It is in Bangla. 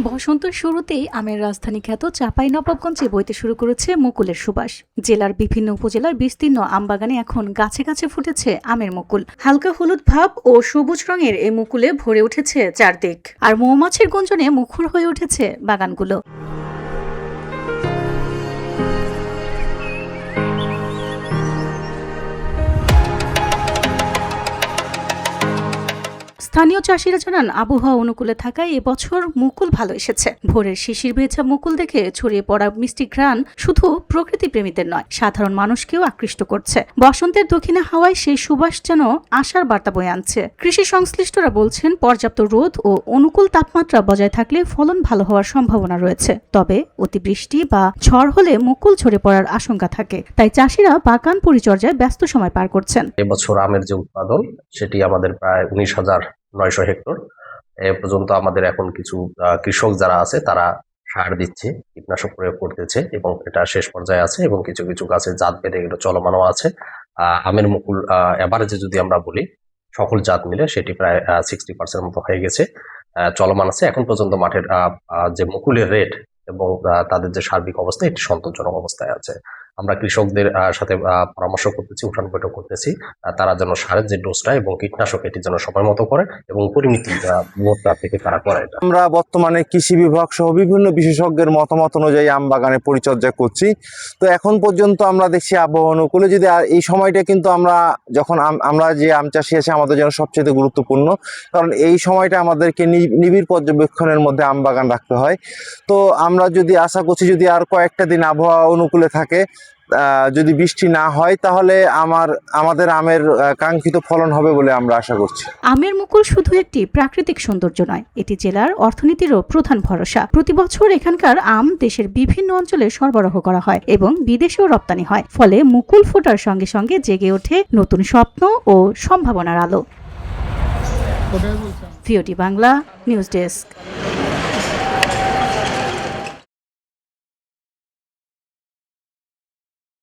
বসন্তের শুরুতেই আমের রাজধানী খ্যাত চাঁপাইনবাবগঞ্জে বইতে শুরু করেছে মুকুলের সুবাস। জেলার বিভিন্ন উপজেলার বিস্তীর্ণ আমবাগানে এখন গাছে গাছে ফুটেছে আমের মুকুল। হালকা হলুদ ভাব ও সবুজ রঙের এই মুকুলে ভরে উঠেছে চারদিক, আর মৌমাছির গুঞ্জনে মুখর হয়ে উঠেছে বাগানগুলো। স্থানীয় চাষিরা জানান, আবহাওয়া অনুকূলে থাকায় এবছর মুকুল ভালো এসেছে। ভোরের শিশির ভেজা মুকুল দেখে ছড়িয়ে পড়া মিষ্টি ঘ্রাণ শুধু প্রকৃতি প্রেমীদের নয়, সাধারণ মানুষকেও আকৃষ্ট করছে। বসন্তের দক্ষিণে হাওয়ায় সেই সুবাস যেন আশার বার্তা বয়ে আনছে। কৃষি সংশ্লিষ্টরা বলছেন, পর্যাপ্ত রোদ ও অনুকূল তাপমাত্রা বজায় থাকলে ফলন ভালো হওয়ার সম্ভাবনা রয়েছে। তবে অতিবৃষ্টি বা ঝড় হলে মুকুল ঝরে পড়ার আশঙ্কা থাকে, তাই চাষিরা বাগান পরিচর্যায় ব্যস্ত সময় পার করছেন। এবছর আমের যে উৎপাদন সেটি আমাদের প্রায় 19,900 হেক্টর। এ পর্যন্ত আমাদের এখন কিছু কৃষক যারা আছে তারা সার দিচ্ছে, কীটনাশক প্রয়োগ করতেছে এবং এটা শেষ পর্যায়ে আছে এবং কিছু কিছু গাছে জাত বেঁধে এগুলো চলমানও আছে। আমের মুকুল এভারেজে যদি আমরা বলি সকল জাত মিলে সেটি প্রায় 60% মতো হয়ে গেছে, চলমান আছে। এখন পর্যন্ত মাঠের যে মুকুলের রেট এবং তাদের যে সার্বিক অবস্থা এটি সন্তোষজনক অবস্থায় আছে। আমরা কৃষকদের সাথে পরামর্শ করতেছি, উঠান বৈঠক করতেছি, তারা যেন সারের যে ডোজটা এবং কীটনাশক এটি যেন সময় মতো করে এবং পরিমিতি থেকে তারা করে। আমরা বর্তমানে কৃষি বিভাগ সহ বিভিন্ন বিশেষজ্ঞের মতামত অনুযায়ী আম বাগানে পরিচর্যা করছি। তো এখন পর্যন্ত আমরা দেখছি আবহাওয়া অনুকূলে যদি এই সময়টা কিন্তু আমরা যে আম চাষি আছে আমাদের জন্য সবচেয়ে গুরুত্বপূর্ণ, কারণ এই সময়টা আমাদেরকে নিবিড় পর্যবেক্ষণের মধ্যে আম বাগান রাখতে হয়। তো আমরা যদি আশা করছি যদি আর কয়েকটা দিন আবহাওয়া অনুকূলে থাকে, যদি বৃষ্টি না হয়, তাহলে আমাদের আমের কাঙ্ক্ষিত ফলন হবে বলে আমরা আশা করছি। আমের মুকুল শুধু একটি প্রাকৃতিক সৌন্দর্য নয়, এটি জেলার অর্থনীতিরও প্রধান ভরসা। প্রতি বছর এখানকার আম দেশের বিভিন্ন অঞ্চলে সরবরাহ করা হয় এবং বিদেশেও রপ্তানি হয়। ফলে মুকুল ফোটার সঙ্গে সঙ্গে জেগে ওঠে নতুন স্বপ্ন ও সম্ভাবনার আলো। ভিওটি বাংলা নিউজ ডেস্ক।